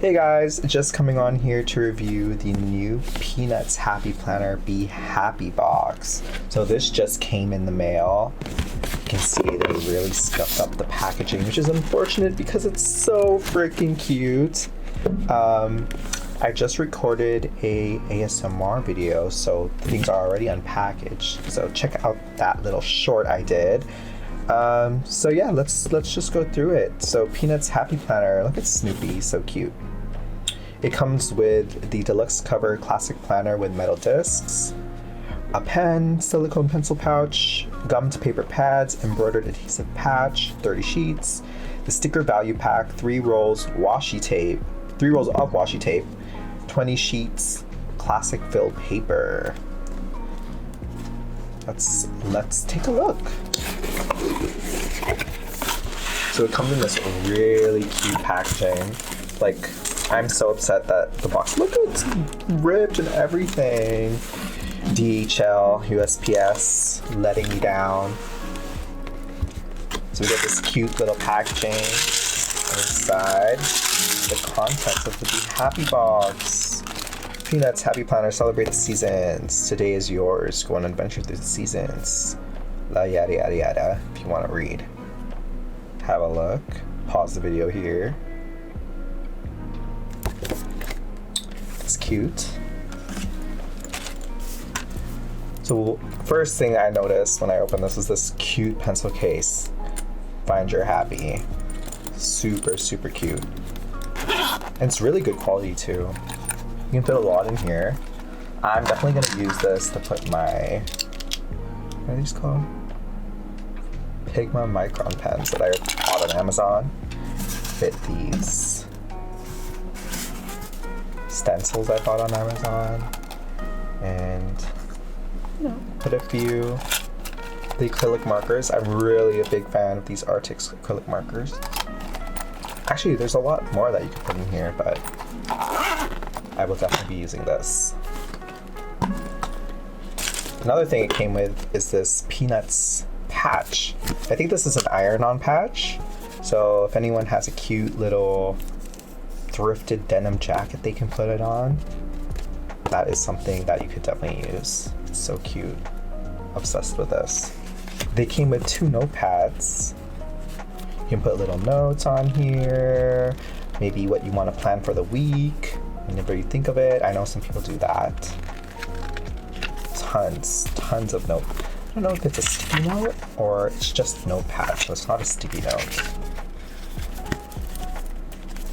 Hey guys, just coming on here to review the new Peanuts Happy Planner Be Happy box. So this just came in the mail. You can see they really scuffed up the packaging, which is unfortunate because it's so freaking cute. I just recorded a ASMR video, so things are already unpackaged. So check out that little short I did. So yeah, let's just go through it. So Peanuts Happy Planner, look at Snoopy, so cute. It comes with the deluxe cover classic planner with metal discs, a pen, silicone pencil pouch, gummed paper pads, embroidered adhesive patch, 30 sheets, the sticker value pack, 3 rolls of washi tape, 20 sheets, classic filled paper. Let's take a look. So it comes in this really cute packaging. Like, I'm so upset that the box, look, it's ripped and everything. DHL, USPS, letting me down. So we get this cute little packaging inside. The contents of the Be Happy box. Peanuts Happy Planner, celebrate the seasons. Today is yours. Go on an adventure through the seasons. La yada yada yada. If you want to read, have a look. Pause the video here. It's cute. So first thing I noticed when I opened this is this cute pencil case. Find your happy. Super, super cute. And it's really good quality too. You can fit a lot in here. I'm definitely gonna use this to put my, what are these called? Pigma Micron pens that I bought on Amazon. Fit these stencils I bought on Amazon, and put a few the acrylic markers. I'm really a big fan of these Artix acrylic markers. Actually, there's a lot more that you can put in here, but I will definitely be using this. Another thing it came with is this Peanuts patch. I think this is an iron-on patch. So if anyone has a cute little thrifted denim jacket they can put it on, that is something that you could definitely use. It's so cute. Obsessed with this. They came with 2 notepads. You can put little notes on here, maybe what you want to plan for the week, whenever you think of it. I know some people do that. Tons of notes. I don't know if it's a sticky note or it's just a notepad, so it's not a sticky note.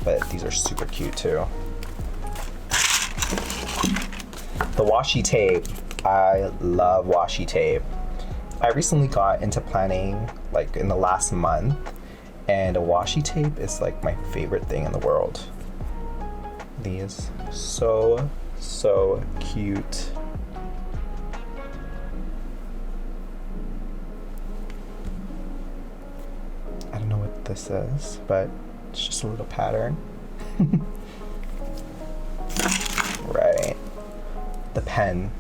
But these are super cute too. The washi tape. I love washi tape. I recently got into planning like in the last month, and a washi tape is like my favorite thing in the world. These so cute. I don't know what this is, but it's just a little pattern. Right. The pen.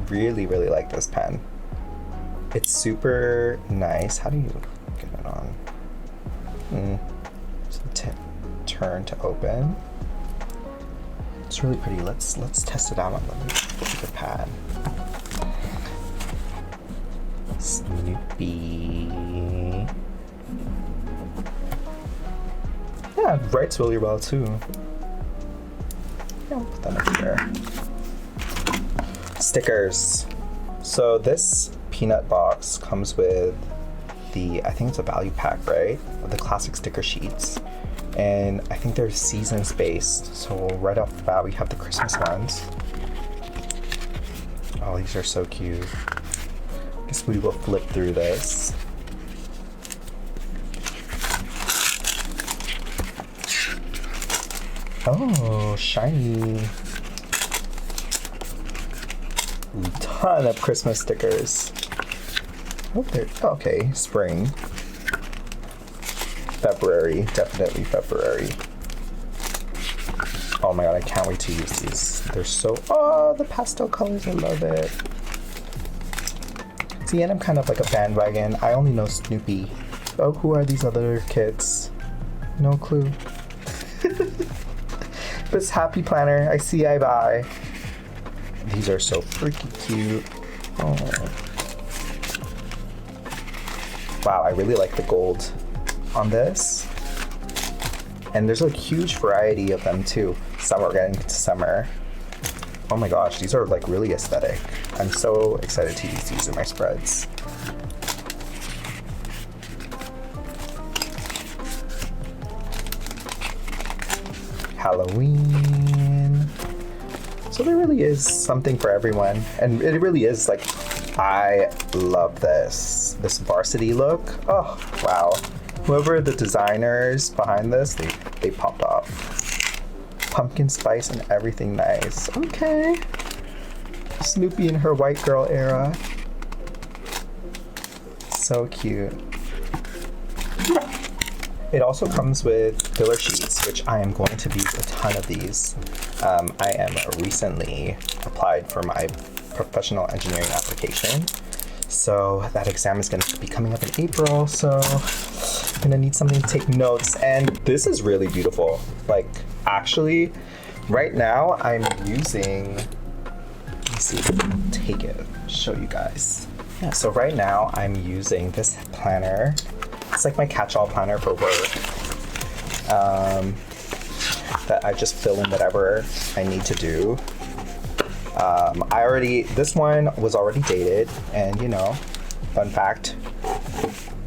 Really like this pen. It's super nice. How do you get it on? So turn to open. It's really pretty. Let's test it out on the pad. Snoopy. Yeah, it writes really well too. Yeah, I'll put that up there. Stickers. So this peanut box comes with the, I think it's a value pack, right? Of the classic sticker sheets. And I think they're seasons based. So right off the bat, we have the Christmas ones. Oh, these are so cute. I guess we will flip through this. Oh, shiny. Ton of Christmas stickers. Oh, okay, spring. February, definitely February. Oh my god, I can't wait to use these. They're so, oh, the pastel colors, I love it. See, and I'm kind of like a bandwagon. I only know Snoopy. Oh, who are these other kids? No clue. this happy planner. I see, I buy. These are so freaking cute. Oh. Wow, I really like the gold on this. And there's a huge variety of them too. Summer, getting into summer. Oh my gosh, these are like really aesthetic. I'm so excited to use these in my spreads. Halloween. So there really is something for everyone. And it really is like, I love this varsity look. Oh, wow. Whoever the designers behind this, they popped off. Pumpkin spice and everything nice. Okay. Snoopy in her white girl era. So cute. It also comes with filler sheets, which I am going to use a ton of these. I am recently applied for my professional engineering application. So that exam is going to be coming up in April. So I'm going to need something to take notes. And this is really beautiful. Like, actually, right now I'm using, let me see, take it, show you guys. Yeah, so right now I'm using this planner. It's like my catch-all planner for work. That I just fill in whatever I need to do. This one was already dated, and you know, fun fact,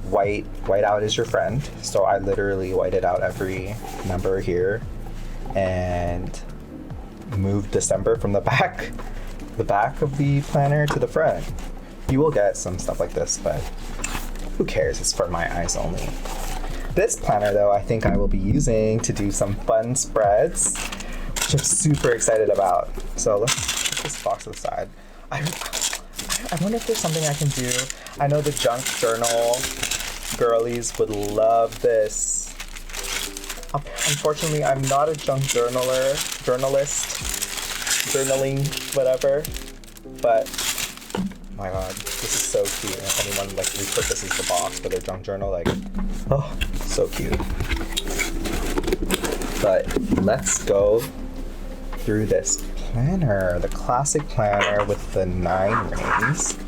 white out is your friend. So I literally whited out every number here and moved December from the back of the planner to the front. You will get some stuff like this, but who cares? It's for my eyes only. This planner, though, I think I will be using to do some fun spreads, which I'm super excited about. So let's put this box aside. I wonder if there's something I can do. I know the junk journal girlies would love this. Unfortunately, I'm not a junk journalist, journaling, whatever, but oh my god, this is so cute. And if anyone like repurposes the box for their junk journal, like, oh, so cute. But let's go through this planner, the classic planner with the 9 rings.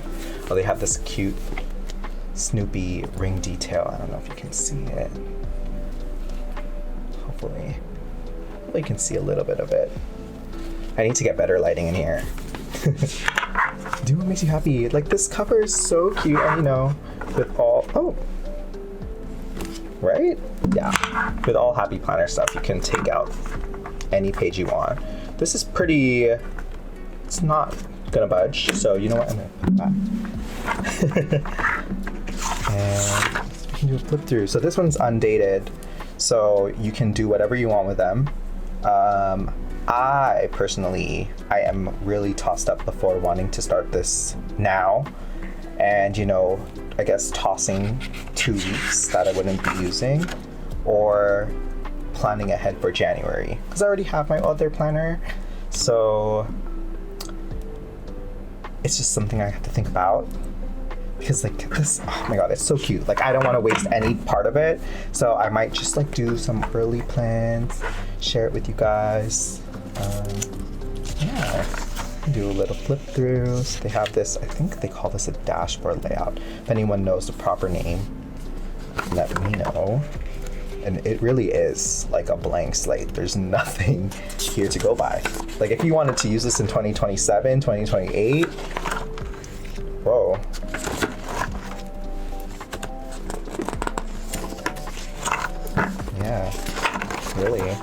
Oh, they have this cute Snoopy ring detail. I don't know if you can see it. Hopefully you can see a little bit of it. I need to get better lighting in here. Do what makes you happy. Like, this cover is so cute, and you know, with all, oh, right? Yeah, with all happy planner stuff, you can take out any page you want. This is pretty, it's not gonna budge, so you know what, I'm gonna put it back. And we can do a flip through. So this one's undated, so you can do whatever you want with them. I personally, I am really tossed up before wanting to start this now, and you know, I guess tossing 2 weeks that I wouldn't be using, or planning ahead for January, because I already have my other planner. So it's just something I have to think about, because like this, oh my god, it's so cute. Like, I don't want to waste any part of it, so I might just like do some early plans, share it with you guys. Yeah, do a little flip through. So they have this, I think they call this a dashboard layout. If anyone knows the proper name, let me know. And it really is like a blank slate. There's nothing here to go by. Like, if you wanted to use this in 2027, 2028, whoa. Yeah, really.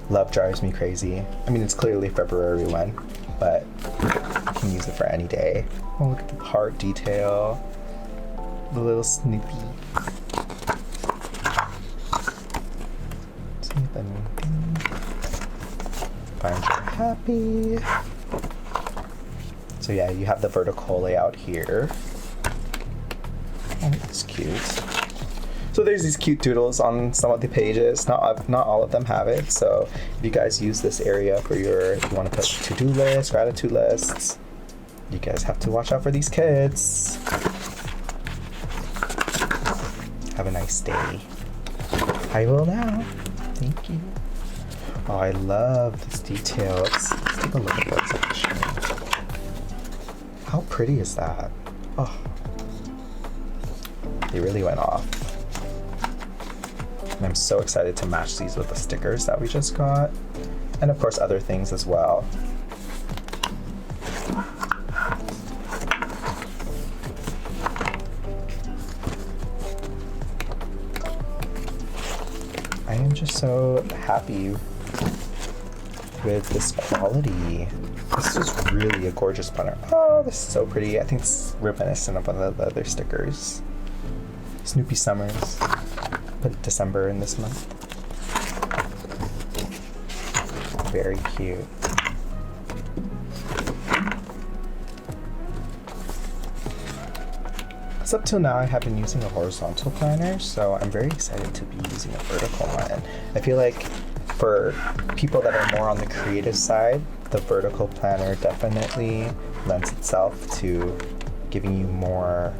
Love drives me crazy. I mean, it's clearly February one, but you can use it for any day. Oh, look at the heart detail. The little Snoopy. Find you happy. So yeah, you have the vertical layout here. Oh, that's cute. So there's these cute doodles on some of the pages. Not all of them have it. So if you guys use this area for if you want to put to-do lists, gratitude lists, you guys have to watch out for these kids. Have a nice day. I will now. Thank you. Oh, I love this detail. Let's take a look at what's actually. How pretty is that? Oh, they really went off. And I'm so excited to match these with the stickers that we just got. And of course other things as well. I am just so happy with this quality. This is really a gorgeous planner. Oh, this is so pretty. I think it's reminiscent of one of the other stickers. Snoopy Summers. Put December in this month. Very cute. So up till now I have been using a horizontal planner, so I'm very excited to be using a vertical one. I feel like for people that are more on the creative side, the vertical planner definitely lends itself to giving you more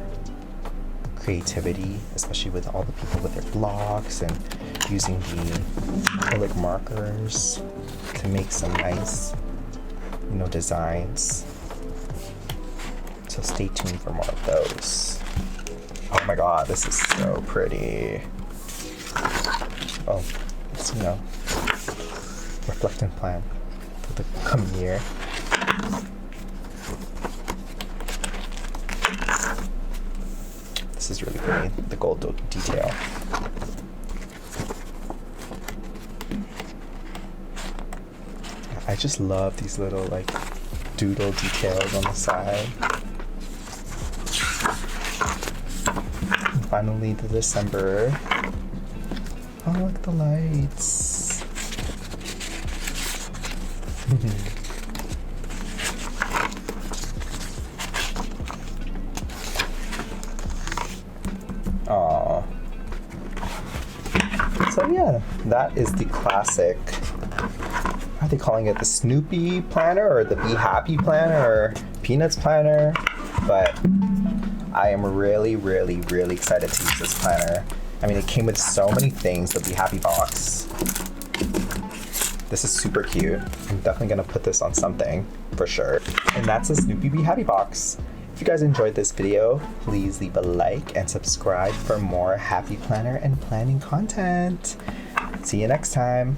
creativity, especially with all the people with their blogs and using the acrylic markers to make some nice, designs. So stay tuned for more of those. Oh my god, this is so pretty. Oh, it's, reflecting plan for the coming year. This is really pretty, the gold detail. I just love these little doodle details on the side. And finally the December. Oh, look at the lights. Aww. So yeah, that is the classic. Are they calling it the Snoopy planner or the Be Happy planner or Peanuts planner? But I am really, really, really excited to use this planner. I mean, it came with so many things, the Be Happy box. This is super cute. I'm definitely gonna put this on something for sure. And that's the Snoopy Be Happy box. If you guys enjoyed this video, please leave a like and subscribe for more happy planner and planning content. See you next time.